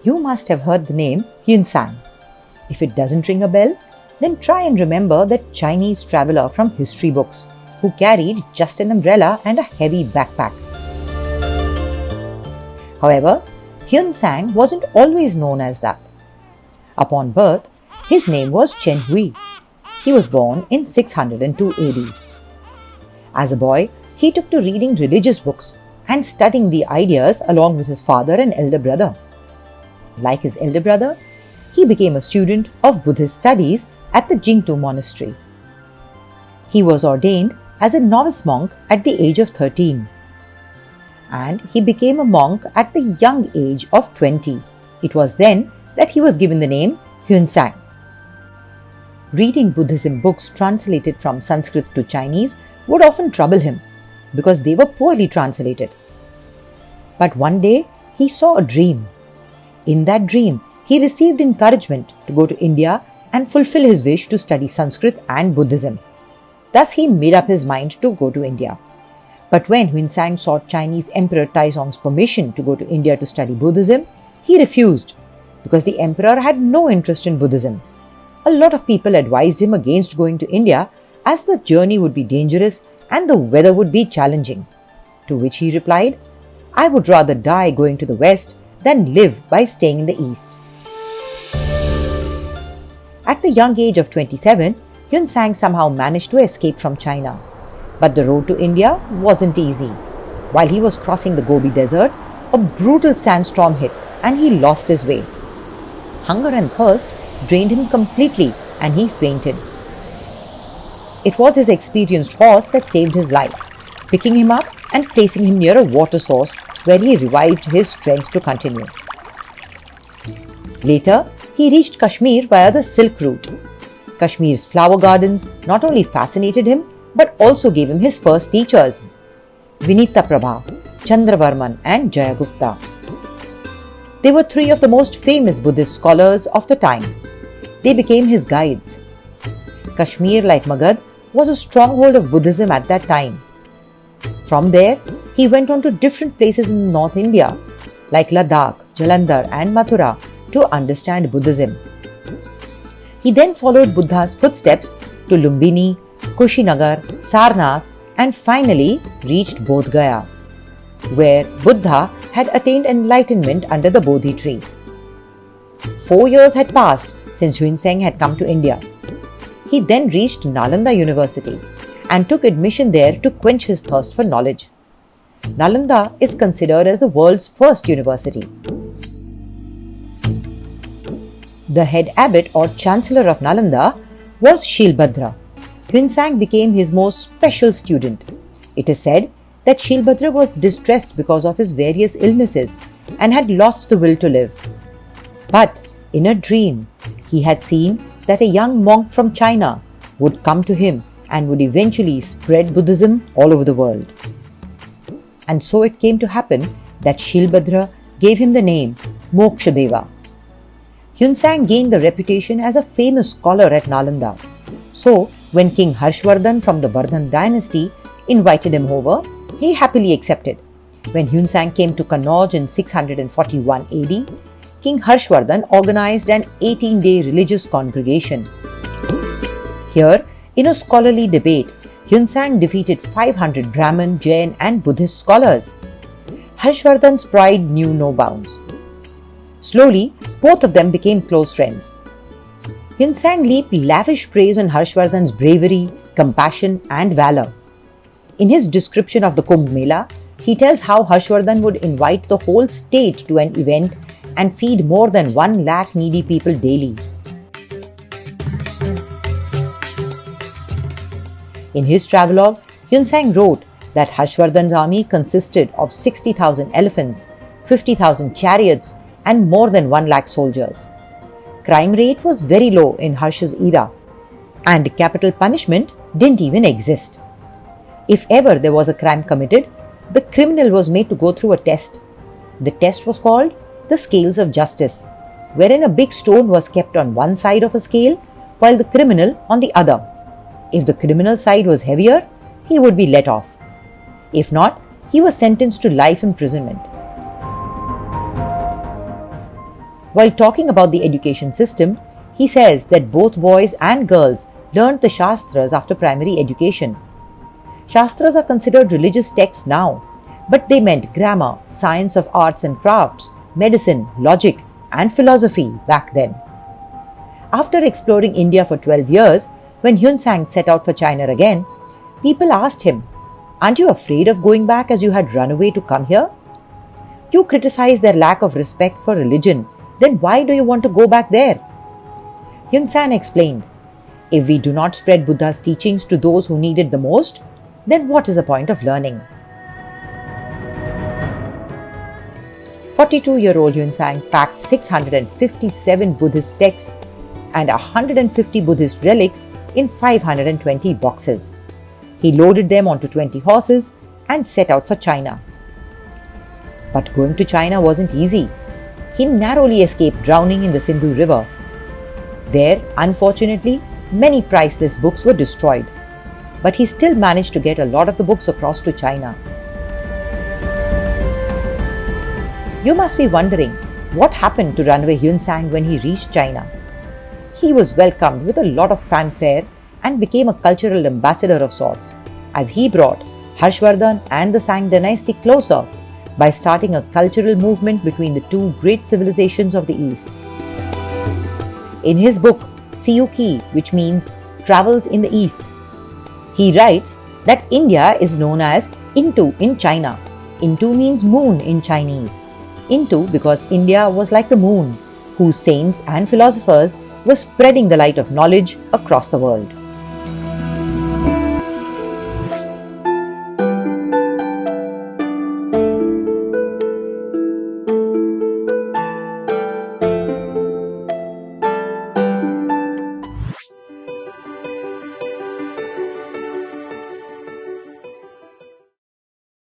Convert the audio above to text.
you must have heard the name Heunsang. If it doesn't ring a bell, then try and remember that Chinese traveler from history books who carried just an umbrella and a heavy backpack. However, Heunsang wasn't always known as that. Upon birth, his name was Chen Hui. He was born in 602 AD. As a boy, he took to reading religious books and studying the ideas along with his father and elder brother. Like his elder brother, he became a student of Buddhist studies at the Jingtu monastery. He was ordained as a novice monk at the age of 13. And he became a monk at the young age of 20. It was then that he was given the name Heunsang. Reading Buddhism books translated from Sanskrit to Chinese would often trouble him because they were poorly translated. But one day he saw a dream. In that dream, he received encouragement to go to India and fulfill his wish to study Sanskrit and Buddhism. Thus he made up his mind to go to India. But when Heunsang sought Chinese Emperor Taizong's permission to go to India to study Buddhism, he refused because the emperor had no interest in Buddhism. A lot of people advised him against going to India as the journey would be dangerous and the weather would be challenging. To which he replied, "I would rather die going to the west than live by staying in the east." At the young age of 27, Heunsang somehow managed to escape from China. But the road to India wasn't easy. While he was crossing the Gobi Desert, a brutal sandstorm hit and he lost his way. Hunger and thirst drained him completely and he fainted. It was his experienced horse that saved his life, picking him up and placing him near a water source where he revived his strength to continue. Later, he reached Kashmir via the Silk Route. Kashmir's flower gardens not only fascinated him but also gave him his first teachers, Vinita Prabha, Chandravarman and Jayagupta. They were three of the most famous Buddhist scholars of the time. They became his guides. Kashmir, like Magad, was a stronghold of Buddhism at that time. From there, he went on to different places in North India, like Ladakh, Jalandhar and Mathura, to understand Buddhism. He then followed Buddha's footsteps to Lumbini, Kushinagar, Sarnath and finally reached Bodh Gaya, where Buddha had attained enlightenment under the Bodhi tree. 4 years had passed since Heunsang had come to India. He then reached Nalanda University and took admission there to quench his thirst for knowledge. Nalanda is considered as the world's first university. The head abbot or chancellor of Nalanda was Shilbhadra. Heunsang became his most special student. It is said that Shilbhadra was distressed because of his various illnesses and had lost the will to live. But in a dream, he had seen that a young monk from China would come to him and would eventually spread Buddhism all over the world. And so it came to happen that Shilbhadra gave him the name Mokshadeva. Heunsang gained the reputation as a famous scholar at Nalanda. So, when King Harshvardhan from the Vardhan dynasty invited him over, he happily accepted. When Heunsang came to Kannauj in 641 AD, King Harshvardhan organized an 18-day religious congregation. Here, in a scholarly debate, Heunsang defeated 500 Brahmin, Jain and Buddhist scholars. Harshvardhan's pride knew no bounds. Slowly, both of them became close friends. Heunsang heaped lavish praise on Harshvardhan's bravery, compassion and valor. In his description of the Kumbh Mela, he tells how Harshvardhan would invite the whole state to an event and feed more than 1 lakh needy people daily. In his travelogue, Heunsang wrote that Harshvardhan's army consisted of 60,000 elephants, 50,000 chariots and more than 1 lakh soldiers. Crime rate was very low in Harsh's era and capital punishment didn't even exist. If ever there was a crime committed, the criminal was made to go through a test. The test was called the Scales of Justice, wherein a big stone was kept on one side of a scale while the criminal on the other. If the criminal side was heavier, he would be let off. If not, he was sentenced to life imprisonment. While talking about the education system, he says that both boys and girls learned the Shastras after primary education. Shastras are considered religious texts now, but they meant grammar, science of arts and crafts, medicine, logic, and philosophy back then. After exploring India for 12 years, when Hyun Sang set out for China again, people asked him, "Aren't you afraid of going back as you had run away to come here? You criticize their lack of respect for religion, then why do you want to go back there?" Hyun Sang explained, "If we do not spread Buddha's teachings to those who need it the most, then what is the point of learning?" 42-year-old Hyun Sang packed 657 Buddhist texts and 150 Buddhist relics in 520 boxes. He loaded them onto 20 horses and set out for China. But going to China wasn't easy. He narrowly escaped drowning in the Sindhu River. There, unfortunately, many priceless books were destroyed, but he still managed to get a lot of the books across to China. You must be wondering, what happened to runaway Hyun Sang when he reached China? He was welcomed with a lot of fanfare and became a cultural ambassador of sorts, as he brought Harshvardhan and the Sang dynasty closer by starting a cultural movement between the two great civilizations of the East. In his book, Siyuki, which means Travels in the East, he writes that India is known as Intu in China. Intu means moon in Chinese. Intu because India was like the moon, whose saints and philosophers were spreading the light of knowledge across the world.